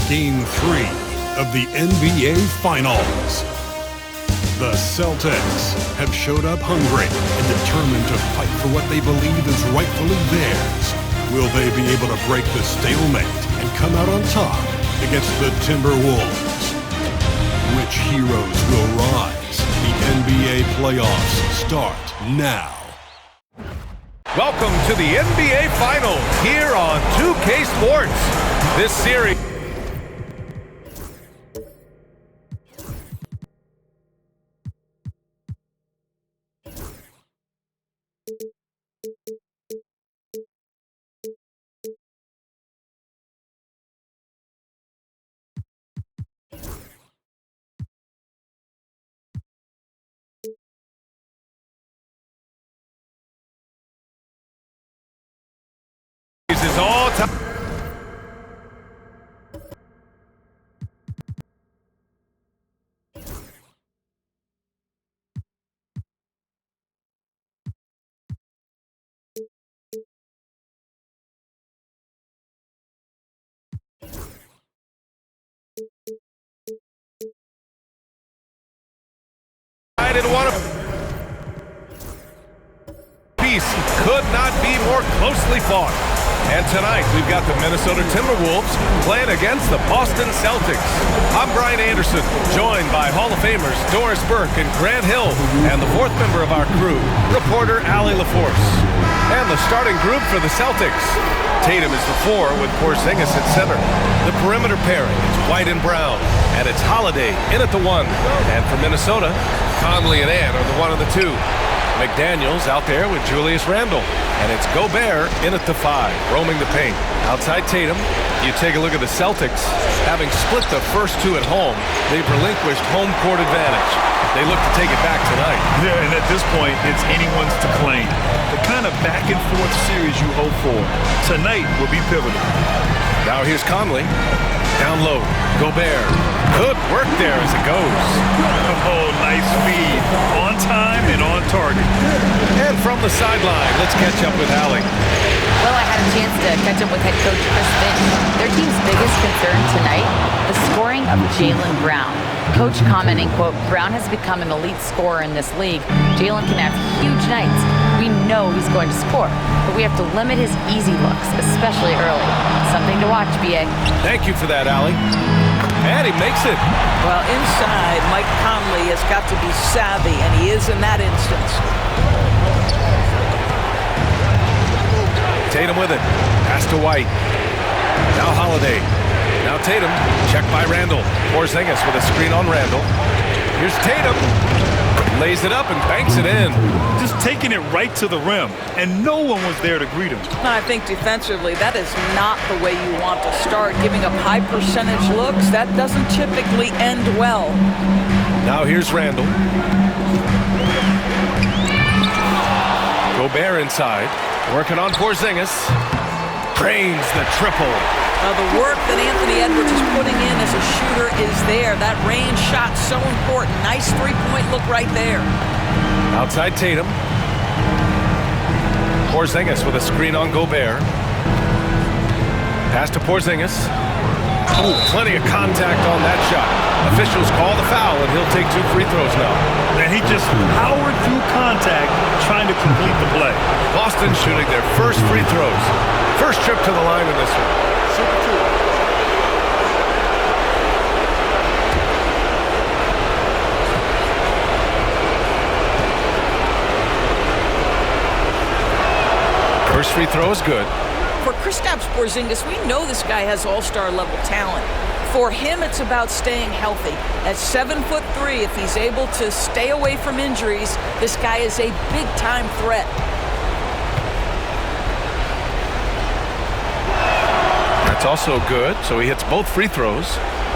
Game 3 of the NBA Finals. The Celtics have showed up hungry and determined to fight for what they believe is rightfully theirs. Will they be able to break the stalemate and come out on top against the Timberwolves? Which heroes will rise? The NBA playoffs start now. Welcome to the NBA Finals here on 2K Sports. This series is all time. I didn't want to. Piece could not be more closely fought. And tonight, we've got the Minnesota Timberwolves playing against the Boston Celtics. I'm Brian Anderson, joined by Hall of Famers Doris Burke and Grant Hill, and the fourth member of our crew, reporter Allie LaForce. And the starting group for the Celtics. Tatum is the 4 with Porzingis at center. The perimeter pairing is White and Brown, and it's Holiday in at the 1. And for Minnesota, Conley and Ant are the 1 and the 2. McDaniels out there with Julius Randle. And it's Gobert in at the 5, roaming the paint. Outside Tatum, you take a look at the Celtics. Having split the first 2 at home, they've relinquished home court advantage. They look to take it back tonight. Yeah, and at this point, it's anyone's to claim. The kind of back-and-forth series you hope for tonight will be pivotal. Now here's Conley. Down low. Gobert. Good work there as it goes. Oh, nice speed. On time and on target. And from the sideline, let's catch up with Allie. Well, I had a chance to catch up with head coach Chris Finch. Their team's biggest concern tonight, the scoring of Jaylen Brown. Coach commenting, quote, "Brown has become an elite scorer in this league. Jaylen can have huge nights. We know he's going to score, but we have to limit his easy looks, especially early." Something to watch, BA. Thank you for that, Allie. And he makes it. Well, inside, Mike Conley has got to be savvy, and he is in that instance. Tatum with it. Pass to White. Now Holiday. Now Tatum. Checked by Randle. Porzingis with a screen on Randle. Here's Tatum. Lays it up and banks it in. Just taking it right to the rim, and no one was there to greet him. I think defensively, that is not the way you want to start. Giving up high percentage looks, that doesn't typically end well. Now here's Randle. Gobert inside. Working on Porzingis. Drains the triple. The work that Anthony Edwards is putting in as a shooter is there. That range shot so important. Nice three-point look right there. Outside Tatum. Porzingis with a screen on Gobert. Pass to Porzingis. Ooh, plenty of contact on that shot. Officials call the foul, and he'll take 2 free throws now. And he just powered through contact trying to complete the play. Boston shooting their first free throws. First trip to the line in this one. First free throw is good. For Kristaps Porzingis, we know this guy has all-star level talent. For him, it's about staying healthy. At 7'3", if he's able to stay away from injuries, this guy is a big-time threat. That's also good, so he hits both free throws.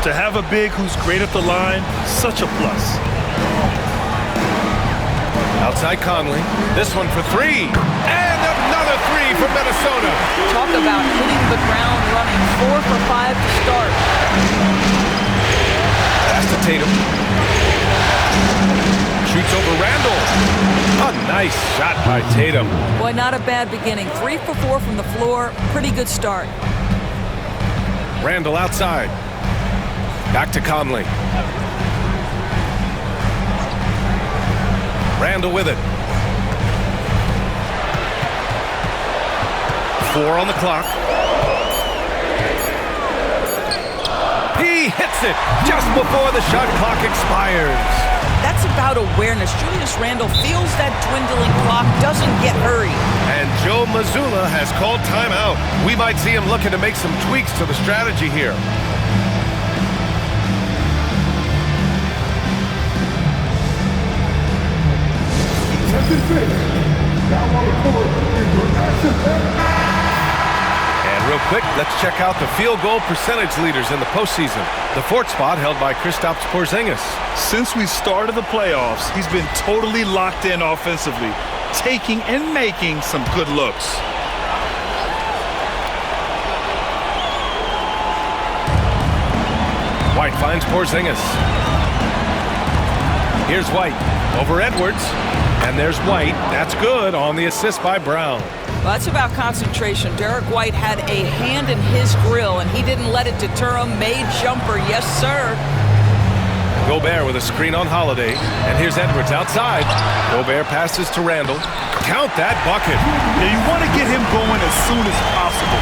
To have a big who's great at the line, such a plus. Outside Conley. This one for 3. And another 3 for Minnesota. Talk about hitting the ground running. 4 for 5 to start. Pass to Tatum. Shoots over Randle. A nice shot by Tatum. Boy, not a bad beginning. 3 for 4 from the floor. Pretty good start. Randle outside. Back to Conley. Randall with it. 4 on the clock. He hits it just before the shot clock expires. That's about awareness. Julius Randle feels that dwindling clock, doesn't get hurried. And Joe Mazzulla has called timeout. We might see him looking to make some tweaks to the strategy here. And real quick, let's check out the field goal percentage leaders in the postseason. The 4th spot held by Kristaps Porzingis. Since we started the playoffs, he's been totally locked in offensively, taking and making some good looks. White finds Porzingis. Here's White over Edwards. And there's White. That's good on the assist by Brown. Well, that's about concentration. Derek White had a hand in his grill, and he didn't let it deter him. Made jumper, yes, sir. Gobert with a screen on Holiday. And here's Edwards outside. Gobert passes to Randall. Count that bucket. Yeah, you want to get him going as soon as possible.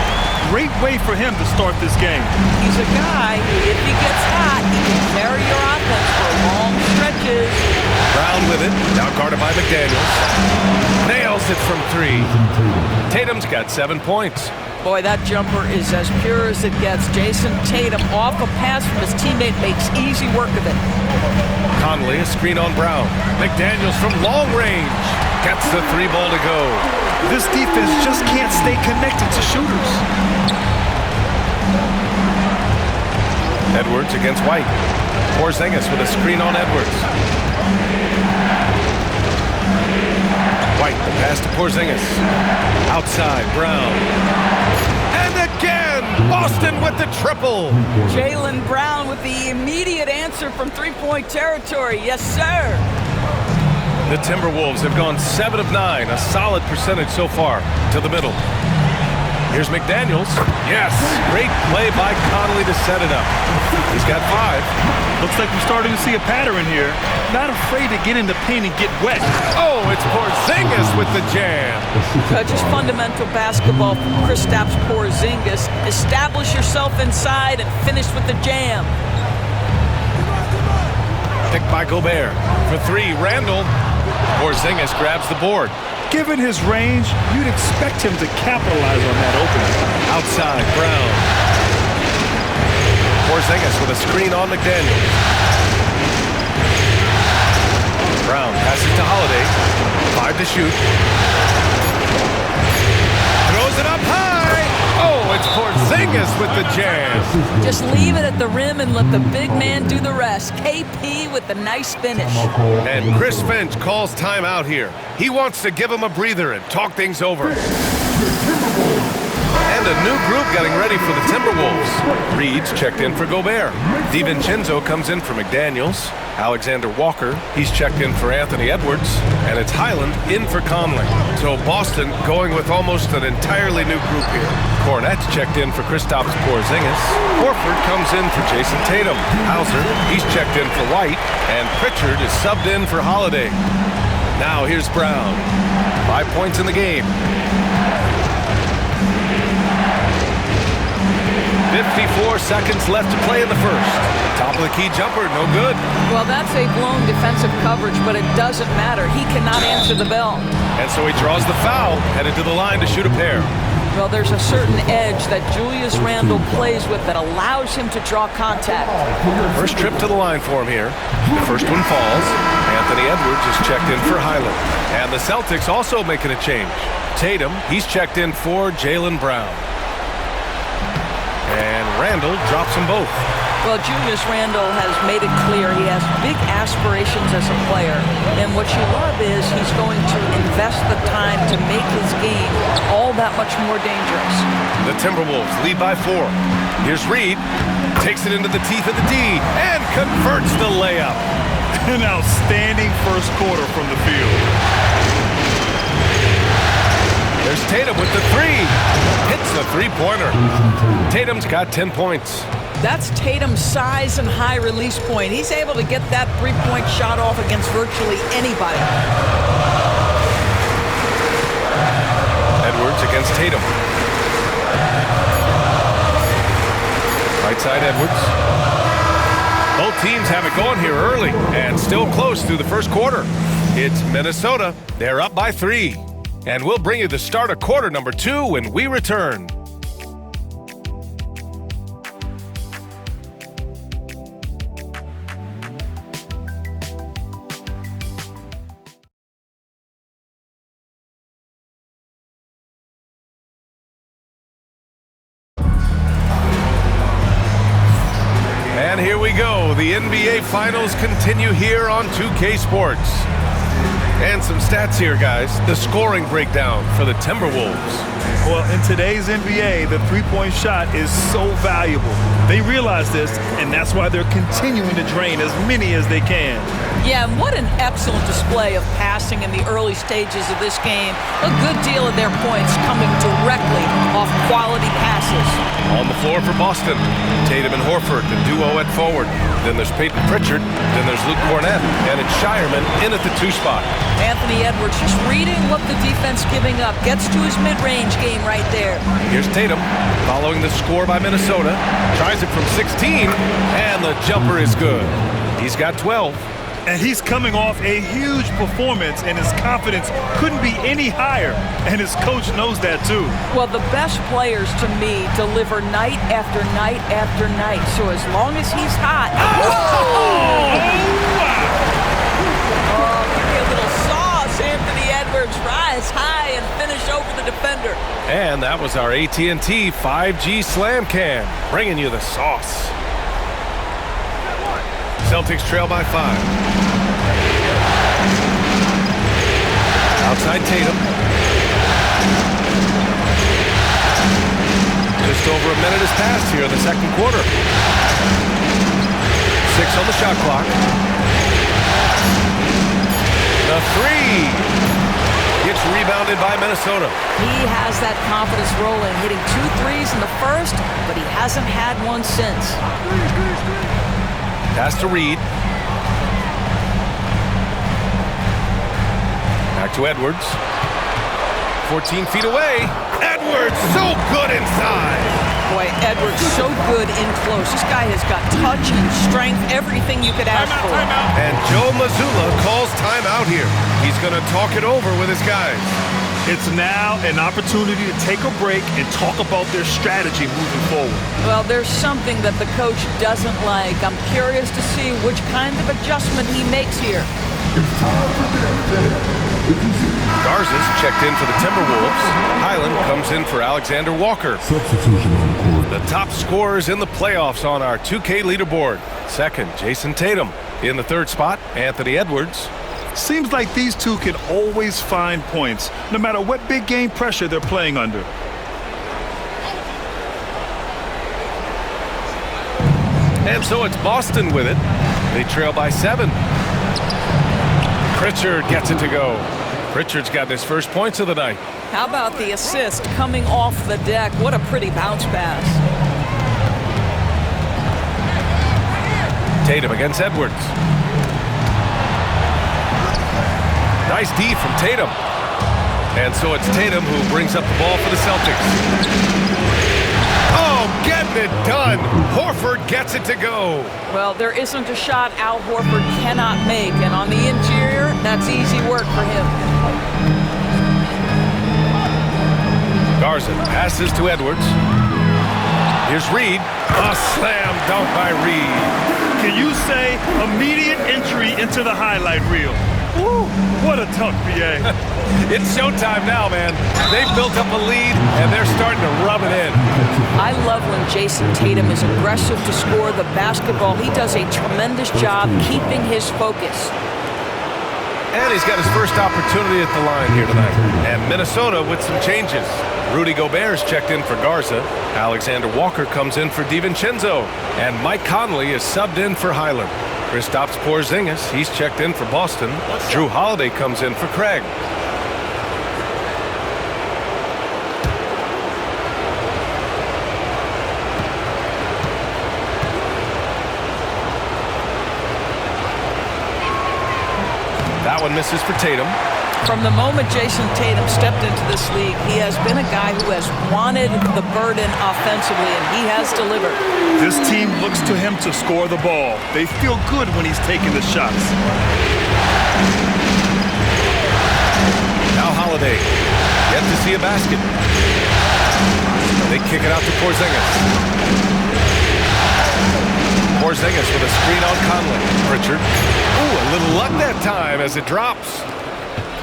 Great way for him to start this game. He's a guy, if he gets hot, he can carry your offense for long stretches. Brown with it, now guarded by McDaniels. Nails it from 3. Tatum's got 7 points. Boy, that jumper is as pure as it gets. Jason Tatum off a pass from his teammate makes easy work of it. Conley, a screen on Brown. McDaniels from long range. Gets the 3 ball to go. This defense just can't stay connected to shooters. Edwards against White. Porzingis with a screen on Edwards. White, the pass to Porzingis. Outside, Brown. And again, Boston with the triple. Jaylen Brown with the immediate answer from three-point territory. Yes, sir. The Timberwolves have gone 7 of 9, a solid percentage so far, to the middle. Here's McDaniels. Yes, great play by Conley to set it up. He's got 5. Looks like we're starting to see a pattern here. Not afraid to get in the paint and get wet. Oh, it's Porzingis with the jam. Just fundamental basketball from Kristaps Porzingis. Establish yourself inside and finish with the jam. Picked by Gobert. For 3, Randall. Porzingis grabs the board. Given his range, you'd expect him to capitalize on that opening. Outside, Brown. Porzingis with a screen on McDaniels. Brown passes to Holiday. 5 to shoot. Throws it up high. Oh, it's Porzingis with the jam. Just leave it at the rim and let the big man do the rest. KP with the nice finish. And Chris Finch calls timeout here. He wants to give him a breather and talk things over. And a new group getting ready for the Timberwolves. Reed's checked in for Gobert. DiVincenzo comes in for McDaniels. Alexander Walker, he's checked in for Anthony Edwards. And it's Highland in for Conley. So Boston going with almost an entirely new group here. Cornette's checked in for Kristaps Porzingis. Horford comes in for Jason Tatum. Hauser, he's checked in for White. And Pritchard is subbed in for Holiday. Now here's Brown. 5 points in the game. 54 seconds left to play in the first. Top of the key jumper, no good. Well, that's a blown defensive coverage, but it doesn't matter. He cannot answer the bell. And so he draws the foul, headed to the line to shoot a pair. Well, there's a certain edge that Julius Randle plays with that allows him to draw contact. First trip to the line for him here. The first one falls. Anthony Edwards is checked in for Highland. And the Celtics also making a change. Tatum, he's checked in for Jaylen Brown. And Randle drops them both. Well, Julius Randle has made it clear he has big aspirations as a player. And what you love is he's going to invest the time to make his game all that much more dangerous. The Timberwolves lead by 4. Here's Reed. Takes it into the teeth of the D and converts the layup. An outstanding first quarter from the field. There's Tatum with the 3. Hits the 3-pointer. Tatum's got 10 points. That's Tatum's size and high release point. He's able to get that three-point shot off against virtually anybody. Edwards against Tatum. Right side Edwards. Both teams have it going here early and still close through the first quarter. It's Minnesota. They're up by 3. And we'll bring you the start of quarter number 2 when we return. And here we go. The NBA Finals continue here on 2K Sports. And some stats here, guys. The scoring breakdown for the Timberwolves. Well, in today's NBA, the three-point shot is so valuable. They realize this, and that's why they're continuing to drain as many as they can. Yeah, and what an excellent display of passing in the early stages of this game. A good deal of their points coming directly off quality passes. On the floor for Boston, Tatum and Horford, the duo at forward. Then there's Peyton Pritchard, then there's Luke Cornett, and it's Shireman in at the 2 spot. Anthony Edwards just reading what the defense giving up. Gets to his mid-range game right there. Here's Tatum, following the score by Minnesota. Tries it from 16, and the jumper is good. He's got 12. And he's coming off a huge performance, and his confidence couldn't be any higher. And his coach knows that, too. Well, the best players, to me, deliver night after night after night. So as long as he's hot... Oh, give me a little sauce. Anthony Edwards rise high and finish over the defender. And that was our AT&T 5G Slam Can, bringing you the sauce. Celtics trail by 5. Outside Tatum. Just over a minute has passed here in the second quarter. 6 on the shot clock. The 3 gets rebounded by Minnesota. He has that confidence rolling, hitting 2 threes in the first, but he hasn't had one since. Pass to Reed. Back to Edwards. 14 feet away. Edwards so good inside. Boy, Edwards so good in close. This guy has got touch and strength, everything you could ask for. And Joe Mazzulla calls timeout here. He's going to talk it over with his guys. It's now an opportunity to take a break and talk about their strategy moving forward. Well, there's something that the coach doesn't like. I'm curious to see which kind of adjustment he makes here. Garza's checked in for the Timberwolves. Hyland comes in for Alexander Walker. The top scorers in the playoffs on our 2K leaderboard. Second, Jason Tatum. In the 3rd spot, Anthony Edwards. Seems like these two can always find points, no matter what big game pressure they're playing under. And so it's Boston with it. They trail by 7. Pritchard gets it to go. Pritchard's got his first points of the night. How about the assist coming off the deck? What a pretty bounce pass. Tatum against Edwards. Nice D from Tatum. And so it's Tatum who brings up the ball for the Celtics. Oh, getting it done. Horford gets it to go. Well, there isn't a shot Al Horford cannot make, and on the interior, that's easy work for him. Garza passes to Edwards. Here's Reed. A slam dunk by Reed. Can you say immediate entry into the highlight reel? Woo, what a dunk, BA. It's showtime now, man. They've built up a lead, and they're starting to rub it in. I love when Jason Tatum is aggressive to score the basketball. He does a tremendous job keeping his focus. And he's got his first opportunity at the line here tonight. And Minnesota with some changes. Rudy Gobert's checked in for Garza. Alexander Walker comes in for DiVincenzo. And Mike Conley is subbed in for Hyland. Kristaps Porzingis, he's checked in for Boston. Drew Holiday comes in for Craig. That one misses for Tatum. From the moment Jason Tatum stepped into this league, he has been a guy who has wanted the burden offensively, and he has delivered. This team looks to him to score the ball. They feel good when he's taking the shots. Now Holiday, yet to see a basket. They kick it out to Porzingis. Porzingis with a screen on Conley. Pritchard. Ooh, a little luck that time as it drops.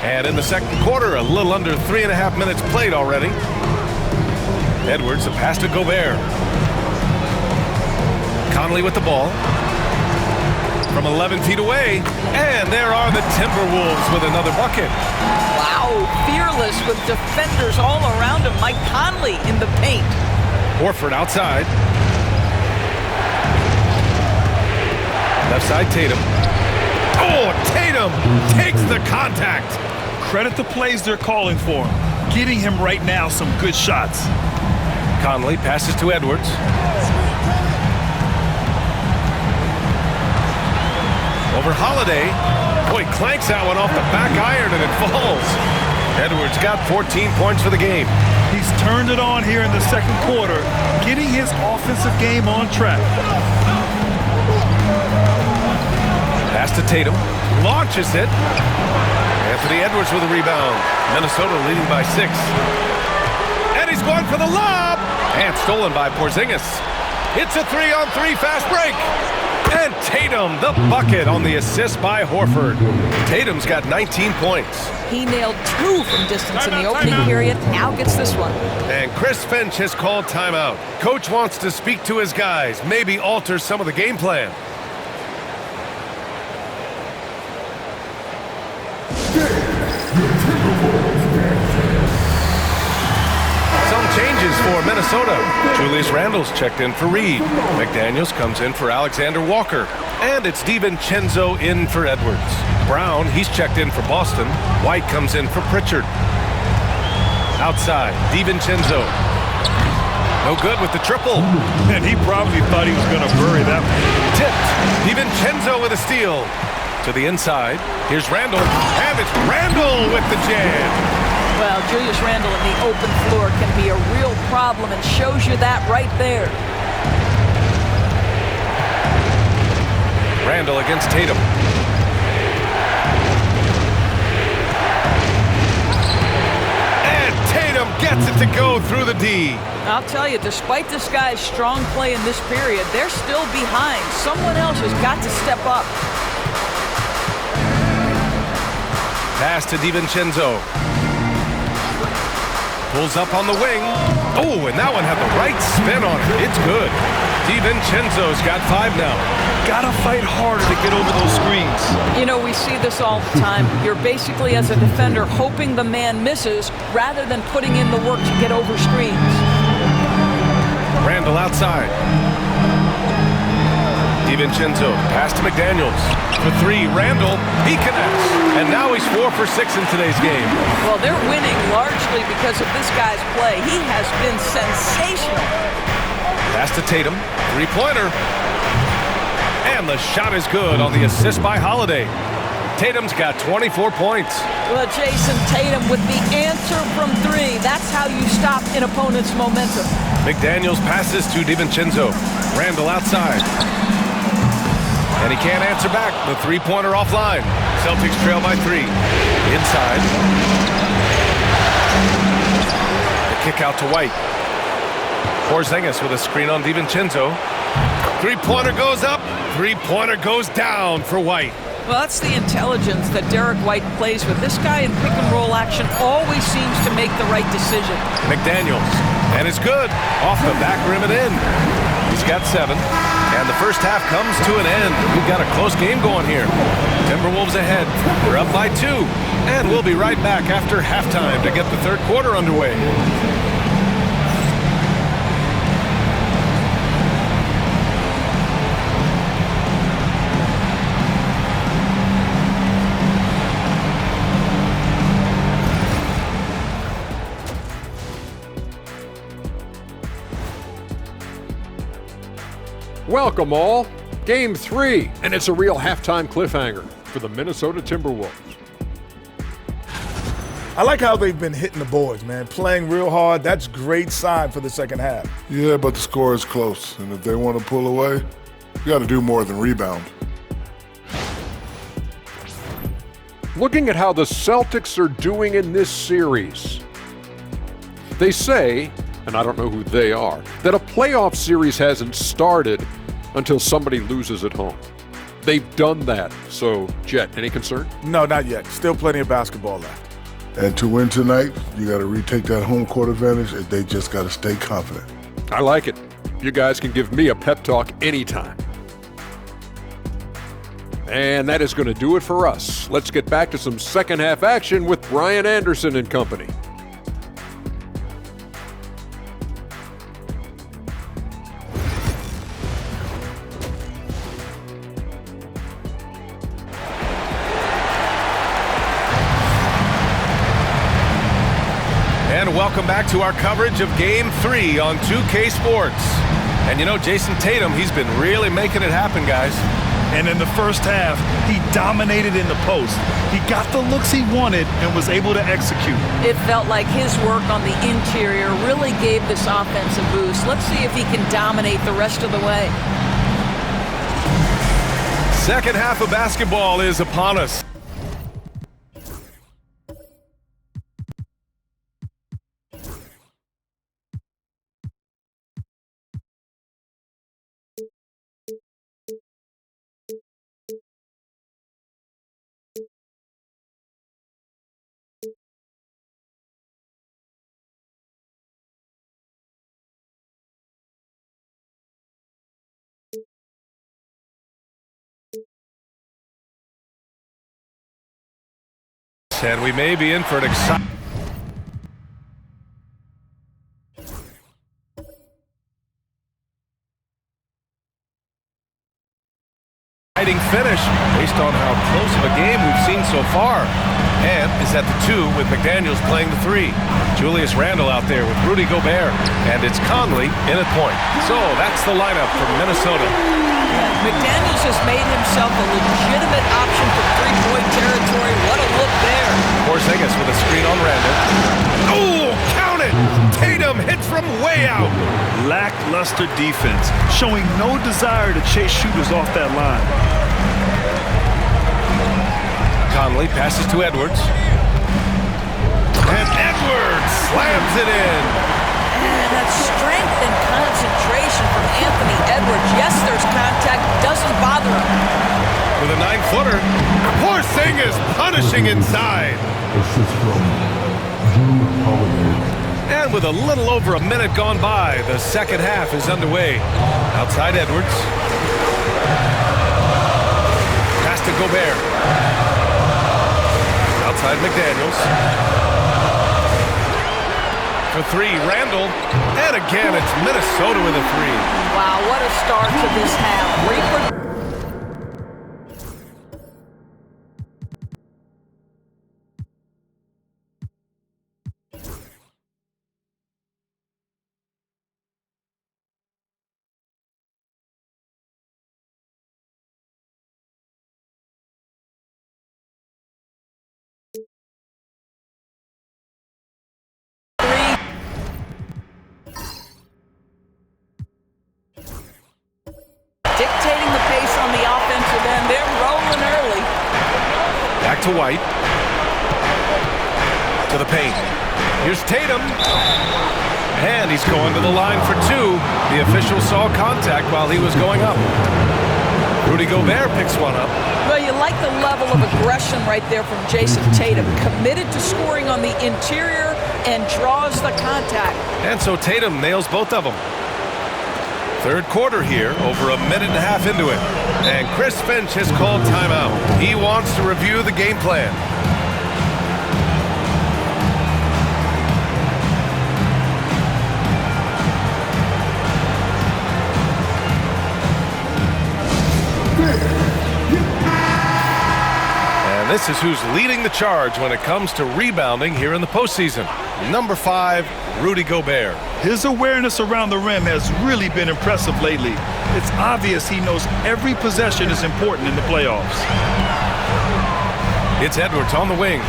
And in the second quarter, a little under 3.5 minutes played already. Edwards, a pass to Gobert. Conley with the ball. From 11 feet away. And there are the Timberwolves with another bucket. Wow, fearless with defenders all around him. Mike Conley in the paint. Horford outside. Left side, Tatum. Oh, Tatum takes the contact. Credit the plays they're calling for him. Getting him right now some good shots. Conley passes to Edwards. Over Holiday. Boy, clanks that one off the back iron and it falls. Edwards got 14 points for the game. He's turned it on here in the second quarter, getting his offensive game on track. Pass to Tatum. Launches it. Anthony Edwards with a rebound. Minnesota leading by 6. And he's going for the lob. And stolen by Porzingis. It's a 3-on-3 fast break. And Tatum, the bucket on the assist by Horford. Tatum's got 19 points. He nailed 2 from distance in the opening period. Now gets this one. And Chris Finch has called timeout. Coach wants to speak to his guys, maybe alter some of the game plan. Some changes for Minnesota. Julius Randle's checked in for Reed. McDaniels comes in for Alexander Walker. And it's DiVincenzo in for Edwards. Brown, he's checked in for Boston. White comes in for Pritchard. Outside, DiVincenzo. No good with the triple. And he probably thought he was going to bury that one. Tipped. DiVincenzo with a steal. To the inside. Here's Randle. And it's Randle with the jam. Well, Julius Randle in the open floor can be a real problem and shows you that right there. Randle against Tatum. And Tatum gets it to go through the D. I'll tell you, despite this guy's strong play in this period, they're still behind. Someone else has got to step up. Pass to DiVincenzo. Pulls up on the wing. Oh, and that one had the right spin on it. It's good. DiVincenzo's got 5 now. Gotta fight harder to get over those screens. You know, we see this all the time. You're basically, as a defender, hoping the man misses rather than putting in the work to get over screens. Randle outside. DiVincenzo, pass to McDaniels. For 3, Randle, he connects. And now he's 4 for 6 in today's game. Well, they're winning largely because of this guy's play. He has been sensational. Pass to Tatum, 3-pointer. And the shot is good on the assist by Holiday. Tatum's got 24 points. Well, Jason Tatum with the answer from 3. That's how you stop an opponent's momentum. McDaniels passes to DiVincenzo. Randle outside. And he can't answer back. The 3-pointer offline. Celtics trail by 3. Inside. The kick out to White. Porzingis with a screen on DiVincenzo. 3-pointer goes up. 3-pointer goes down for White. Well, that's the intelligence that Derek White plays with. This guy in pick-and-roll action always seems to make the right decision. McDaniels. And it's good. Off the back rim and in. He's got 7. And the first half comes to an end. We've got a close game going here. Timberwolves ahead. We're up by 2. And we'll be right back after halftime to get the third quarter underway. Welcome all. Game 3, and it's a real halftime cliffhanger for the Minnesota Timberwolves. I like how they've been hitting the boards, man. Playing real hard. That's great sign for the second half. Yeah, but the score is close. And if they want to pull away, you got to do more than rebound. Looking at how the Celtics are doing in this series, they say, and I don't know who they are, that a playoff series hasn't started until somebody loses at home. They've done that. So, Jet, any concern? No, not yet. Still plenty of basketball left. And to win tonight, you got to retake that home court advantage, and they just got to stay confident. I like it. You guys can give me a pep talk anytime. And that is going to do it for us. Let's get back to some second half action with Brian Anderson and company. And welcome back to our coverage of Game 3 on 2K Sports. And you know, Jason Tatum, he's been really making it happen, guys. And in the first half, he dominated in the post. He got the looks he wanted and was able to execute. It felt like his work on the interior really gave this offense a boost. Let's see if he can dominate the rest of the way. Second half of basketball is upon us. And we may be in for an exciting finish based on how close of a game we've seen so far. And is at the 2 with McDaniels playing the 3. Julius Randle out there with Rudy Gobert. And it's Conley in at point. So that's the lineup from Minnesota. McDaniels has made himself a legitimate option for three-point territory. What a look there. Porzingis with a screen on Randle. Oh, count it! Tatum hits from way out. Lackluster defense, showing no desire to chase shooters off that line. Conley passes to Edwards. And Edwards slams it in. And that strength and concentration from Anthony Edwards. Yes, there's contact. Doesn't bother him. With a 9-footer, Porzingis punishing inside. And with a little over a minute gone by, the second half is underway. Outside Edwards. Pass to Gobert. Outside McDaniels. For 3, Randle. And again, it's Minnesota with a 3. Wow, what a start to this half. Dictating the pace on the offensive end. They're rolling early. Back to White. To the paint. Here's Tatum. And he's going to the line for 2. The official saw contact while he was going up. Rudy Gobert picks one up. Well, you like the level of aggression right there from Jason Tatum. Committed to scoring on the interior and draws the contact. And so Tatum nails both of them. Third quarter here, over a minute and a half into it. And Chris Finch has called timeout. He wants to review the game plan. And this is who's leading the charge when it comes to rebounding here in the postseason. Number 5, Rudy Gobert. His awareness around the rim has really been impressive lately. It's obvious he knows every possession is important in the playoffs. It's Edwards on the wing.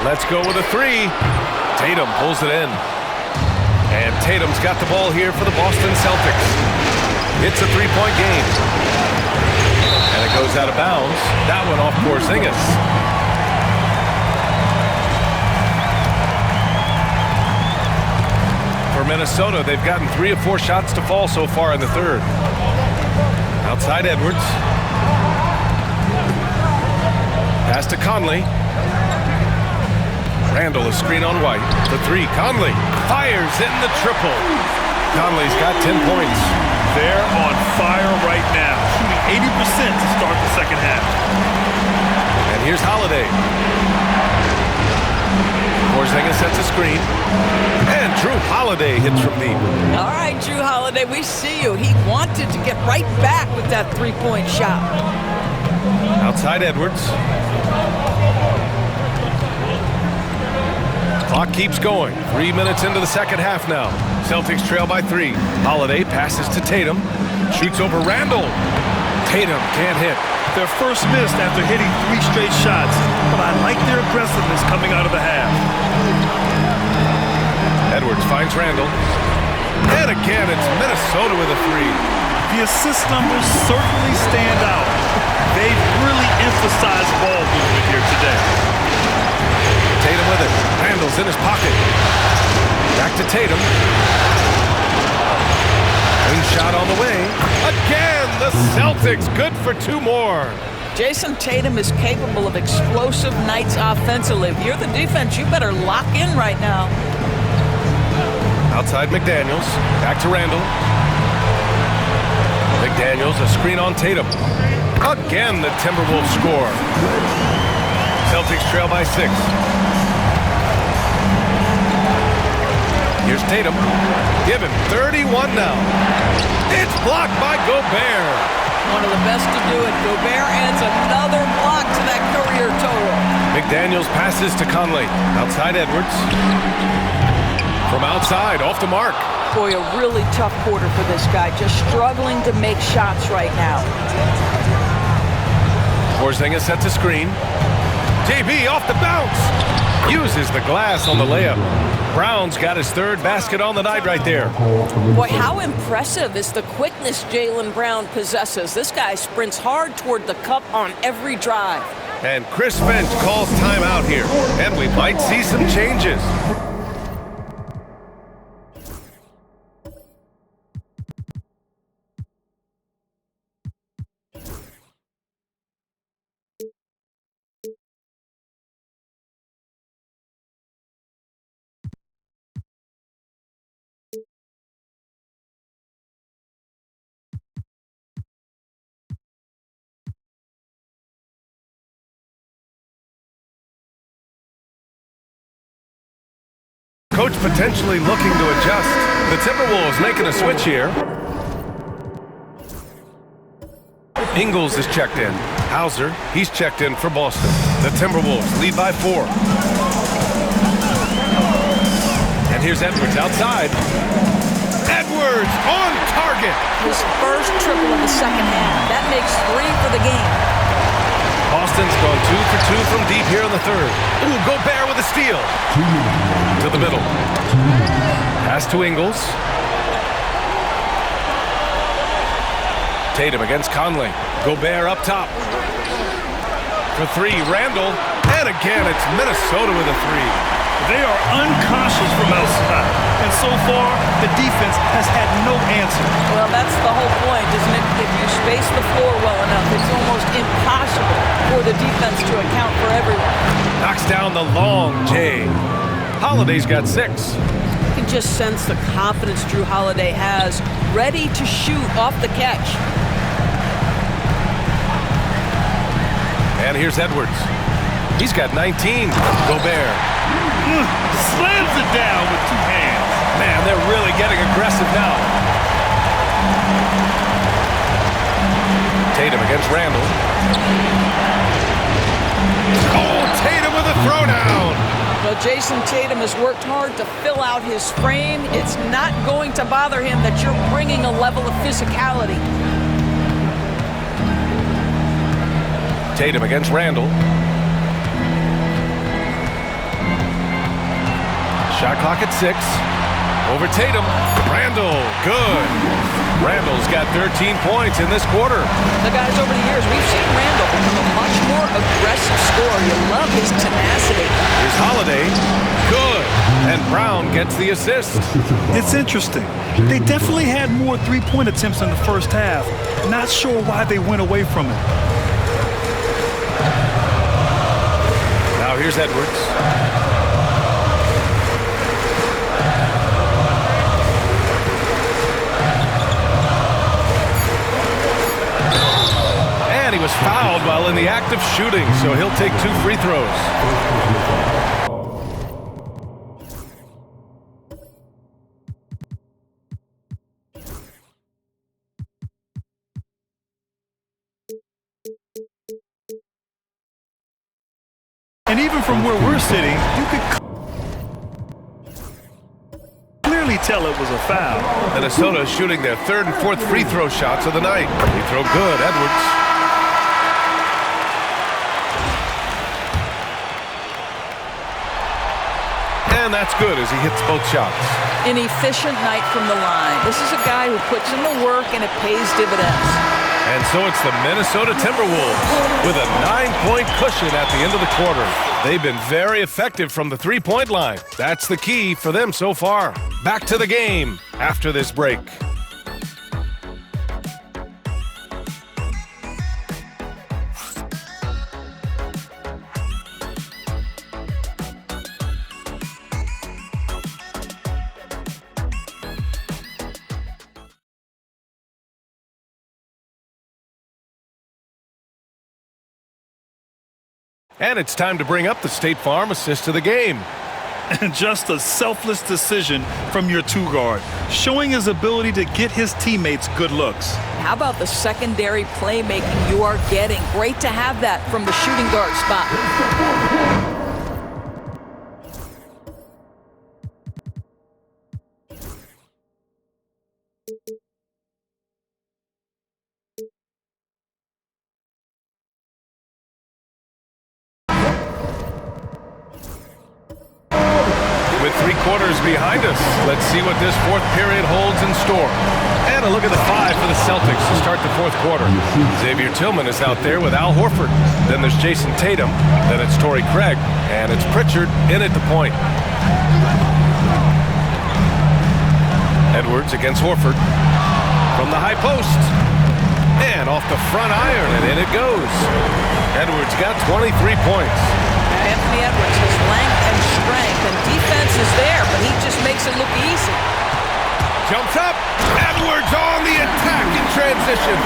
Let's go with a three. Tatum pulls it in. And Tatum's got the ball here for the Boston Celtics. It's a three-point game. And it goes out of bounds. That one off Porzingis. For Minnesota, they've gotten 3 of 4 shots to fall so far in the third. Outside Edwards. Pass to Conley. Randall, a screen on White. The three, Conley fires in the triple. Conley's got 10 points. They're on fire right now, shooting 80% to start the second half. And here's Holiday. Porzingis sets a screen. And Drew Holiday hits from deep. All right, Drew Holiday, we see you. He wanted to get right back with that three-point shot. Outside Edwards. Clock keeps going. 3 minutes into the second half now. Celtics trail by 3. Holiday passes to Tatum. Shoots over Randall. Tatum can't hit. Their first miss after hitting 3 straight shots, but I like their aggressiveness coming out of the half. Edwards finds Randall. And again, it's Minnesota with a three. The assist numbers certainly stand out. They've really emphasized ball movement here today. Tatum with it. Randall's in his pocket. Back to Tatum. Wing shot on the way. Again, the Celtics good for 2 more. Jason Tatum is capable of explosive nights offensively. If you're the defense, you better lock in right now. Outside McDaniels. Back to Randall. McDaniels, a screen on Tatum. Again, the Timberwolves score. Celtics trail by 6. Here's Tatum. Give him 31 now. It's blocked by Gobert. One of the best to do it. Gobert adds another block to that career total. McDaniels passes to Conley. Outside Edwards. From outside, off the mark. Boy, a really tough quarter for this guy. Just struggling to make shots right now. Porzingis sets a screen. JB off the bounce. Uses the glass on the layup. Brown's got his 3rd basket on the night right there. Boy, how impressive is the quickness Jaylen Brown possesses. This guy sprints hard toward the cup on every drive. And Chris Finch calls timeout here. And we might see some changes. Coach potentially looking to adjust. The Timberwolves making a switch here. Ingles is checked in. Hauser, he's checked in for Boston. The Timberwolves lead by 4. And here's Edwards outside. Edwards on target. His first triple of the second half. That makes 3 for the game. Boston's gone 2 for 2 from deep here in the third. Ooh, Gobert with a steal. To the middle. Pass to Ingles. Tatum against Conley. Gobert up top. For 3, Randall. And again, it's Minnesota with a 3. They are uncautious from outside, and so far, the defense has had no answer. Well, that's the whole point, isn't it? If you space the floor well enough, it's almost impossible for the defense to account for everyone. Knocks down the long J. Holiday's got 6. You can just sense the confidence Drew Holiday has, ready to shoot off the catch. And here's Edwards. He's got 19. Gobert. Slams it down with 2 hands. Man, they're really getting aggressive now. Tatum against Randall. Oh, Tatum with a throwdown. Well, Jason Tatum has worked hard to fill out his frame. It's not going to bother him that you're bringing a level of physicality. Tatum against Randall. Shot clock at 6. Over Tatum. Randall, good. Randall's got 13 points in this quarter. The guys, over the years, we've seen Randall become a much more aggressive scorer. You love his tenacity. Here's Holiday. Good. And Brown gets the assist. It's interesting. They definitely had more three-point attempts in the first half. Not sure why they went away from it. Now here's Edwards. And he was fouled while in the act of shooting, so he'll take 2 free throws. And even from where we're sitting, you could clearly tell it was a foul. Minnesota shooting their 3rd and 4th free throw shots of the night. Free throw good, Edwards. And that's good as he hits both shots. An efficient night from the line. This is a guy who puts in the work and it pays dividends. And so it's the Minnesota Timberwolves with a 9-point cushion at the end of the quarter. They've been very effective from the three-point line. That's the key for them so far. Back to the game after this break. And it's time to bring up the State Farm assist of the game. And just a selfless decision from your two-guard, showing his ability to get his teammates good looks. How about the secondary playmaking you are getting? Great to have that from the shooting guard spot. With 3 quarters behind us, let's see what this 4th period holds in store. And a look at the 5 for the Celtics to start the 4th quarter. Xavier Tillman is out there with Al Horford. Then there's Jason Tatum. Then it's Torrey Craig. And it's Pritchard in at the point. Edwards against Horford. From the high post. And off the front iron, and in it goes. Edwards got 23 points. Anthony Edwards has length and strength, and defense is there, but he just makes it look easy. Jumps up. Edwards on the attack in transition.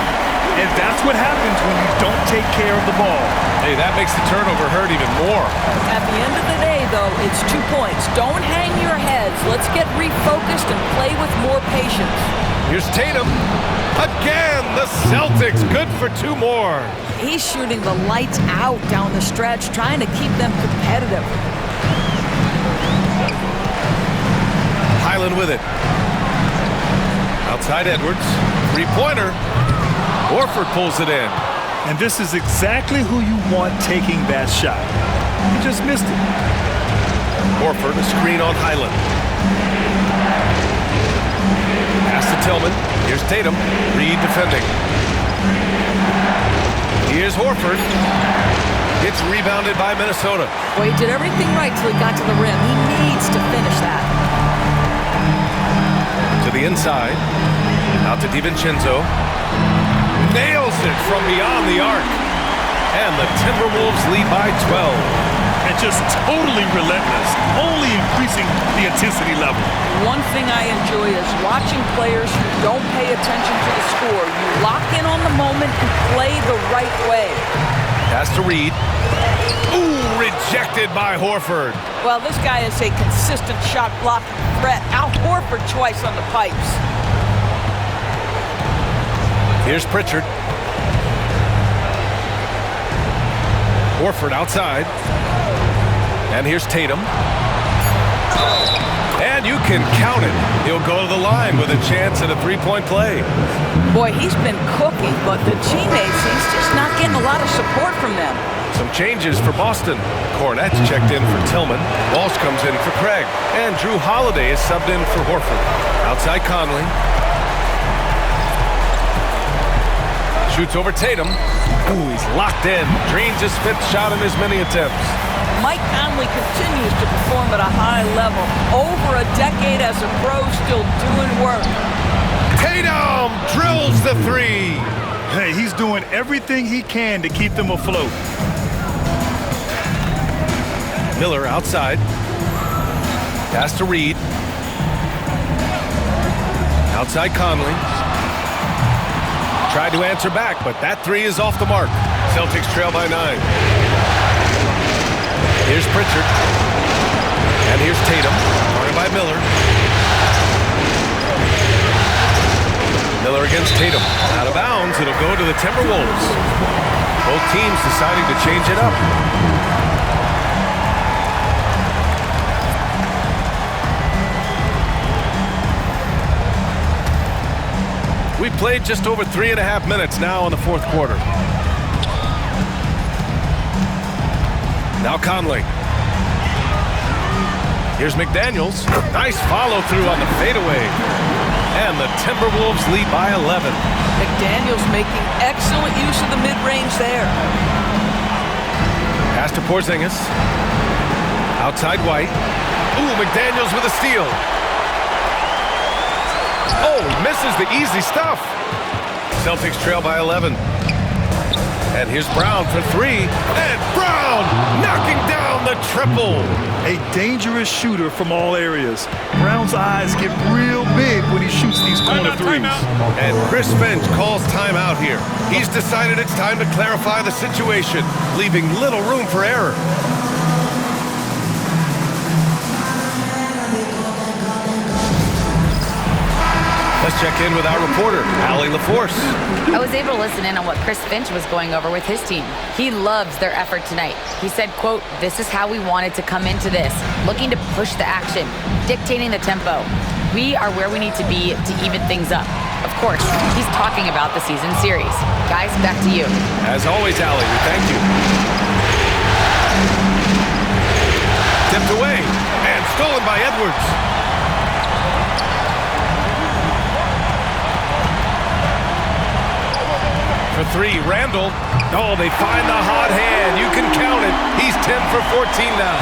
And that's what happens when you don't take care of the ball. Hey, that makes the turnover hurt even more. At the end of the day, though, it's 2 points. Don't hang your heads. Let's get refocused and play with more patience. Here's Tatum. Again, the Celtics good for 2 more. He's shooting the lights out down the stretch, trying to keep them competitive. Highland with it. Outside Edwards. 3-pointer. Horford pulls it in. And this is exactly who you want taking that shot. He just missed it. Horford, a screen on Highland. Pass to Tillman. Here's Tatum. Reed defending. Here's Horford. It's rebounded by Minnesota. Well, he did everything right till he got to the rim. He needs to finish that. To the inside. Out to DiVincenzo. Nails it from beyond the arc. And the Timberwolves lead by 12. And just totally relentless, only increasing the intensity level. One thing I enjoy is watching players who don't pay attention to the score. You lock in on the moment and play the right way. Pass to Reed. Ooh, rejected by Horford. Well, this guy is a consistent shot blocking threat. Al Horford twice on the pipes. Here's Pritchard. Horford outside. And here's Tatum. And you can count it. He'll go to the line with a chance at a 3-point play. Boy, he's been cooking, but the teammates, he's just not getting a lot of support from them. Some changes for Boston. Cornette's checked in for Tillman. Walsh comes in for Craig. And Drew Holiday is subbed in for Horford. Outside Conley. Shoots over Tatum. Ooh, he's locked in. Drains his 5th shot in as many attempts. Mike Conley continues to perform at a high level. Over a decade as a pro, still doing work. Tatum drills the 3. Hey, he's doing everything he can to keep them afloat. Miller outside. Pass to Reed. Outside Conley. Tried to answer back, but that 3 is off the mark. Celtics trail by 9. Here's Pritchard. And here's Tatum. Guarded by Miller. Miller against Tatum. Out of bounds. It'll go to the Timberwolves. Both teams deciding to change it up. We played just over 3.5 minutes now in the 4th quarter. Now Conley. Here's McDaniels. Nice follow through on the fadeaway. And the Timberwolves lead by 11. McDaniels making excellent use of the mid-range there. Pass to Porzingis. Outside White. Ooh, McDaniels with a steal. Oh, he misses the easy stuff. Celtics trail by 11. And here's Brown for 3. And Brown knocking down the triple. A dangerous shooter from all areas. Brown's eyes get real big when he shoots these corner threes. And Chris Finch calls timeout here. He's decided it's time to clarify the situation, leaving little room for error. Let's check in with our reporter, Allie LaForce. I was able to listen in on what Chris Finch was going over with his team. He loves their effort tonight. He said, quote, "This is how we wanted to come into this, looking to push the action, dictating the tempo. We are where we need to be to even things up." Of course, he's talking about the season series. Guys, back to you. As always, Allie, we thank you. Tipped away and stolen by Edwards. For 3, Randall. Oh, they find the hot hand. You can count it. He's 10 for 14 now.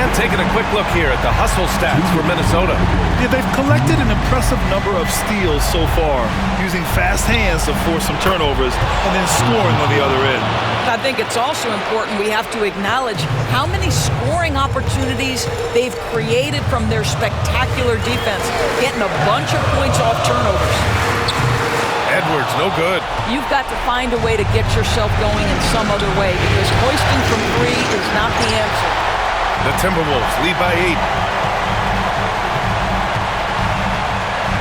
And taking a quick look here at the hustle stats for Minnesota. Yeah, they've collected an impressive number of steals so far, using fast hands to force some turnovers and then scoring on the other end. I think it's also important we have to acknowledge how many scoring opportunities they've created from their spectacular defense, getting a bunch of points off turnovers. Edwards, no good. You've got to find a way to get yourself going in some other way because hoisting from 3 is not the answer. The Timberwolves lead by 8.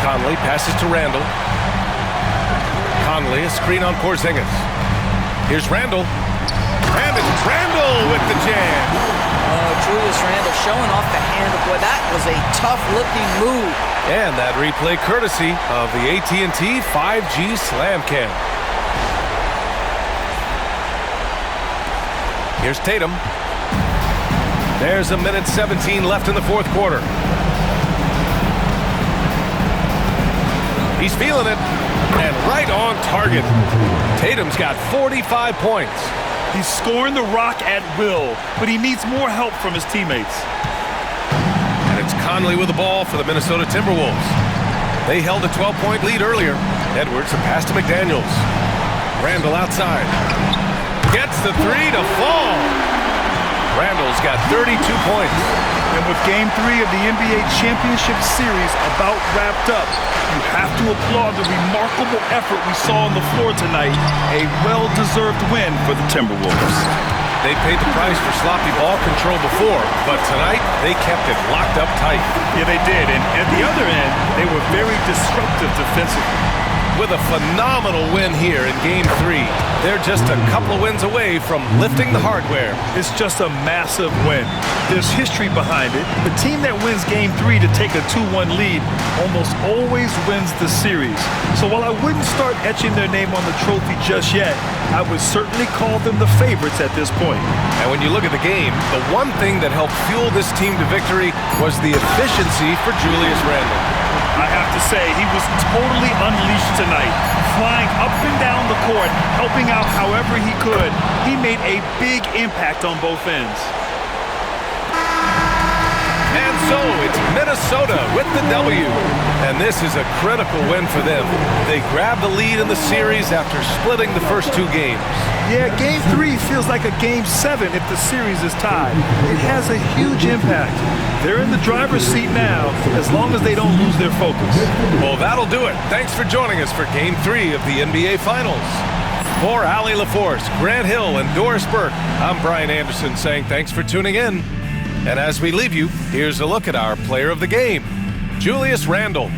Conley passes to Randall. Conley, a screen on Porzingis. Here's Randall. And it's Randall with the jam. Julius Randall showing off the hand. Boy, that was a tough-looking move. And that replay courtesy of the AT&T 5G Slam Cam. Here's Tatum. There's 1:17 left in the 4th quarter. He's feeling it. And right on target. Tatum's got 45 points. He's scoring the rock at will, but he needs more help from his teammates. And it's Conley with the ball for the Minnesota Timberwolves. They held a 12-point lead earlier. Edwards, a pass to McDaniels. Randall outside. Gets the 3 to fall. Randall's got 32 points. And with Game 3 of the NBA Championship Series about wrapped up, you have to applaud the remarkable effort we saw on the floor tonight. A well-deserved win for the Timberwolves. They paid the price for sloppy ball control before, but tonight they kept it locked up tight. Yeah, they did. And at the other end, they were very disruptive defensively. with a phenomenal win here in Game 3. They're just a couple of wins away from lifting the hardware. It's just a massive win. There's history behind it. The team that wins Game 3 to take a 2-1 lead almost always wins the series. So while I wouldn't start etching their name on the trophy just yet, I would certainly call them the favorites at this point. And when you look at the game, the one thing that helped fuel this team to victory was the efficiency for Julius Randle. I have to say, he was totally unleashed tonight, flying up and down the court, helping out however he could. He made a big impact on both ends. And so it's Minnesota with the W. And this is a critical win for them. They grabbed the lead in the series after splitting the first 2 games. Yeah, Game 3 feels like a Game 7 if the series is tied. It has a huge impact. They're in the driver's seat now, as long as they don't lose their focus. Well, that'll do it. Thanks for joining us for Game 3 of the NBA Finals. For Allie LaForce, Grant Hill, and Doris Burke, I'm Brian Anderson saying thanks for tuning in. And as we leave you, here's a look at our player of the game, Julius Randle.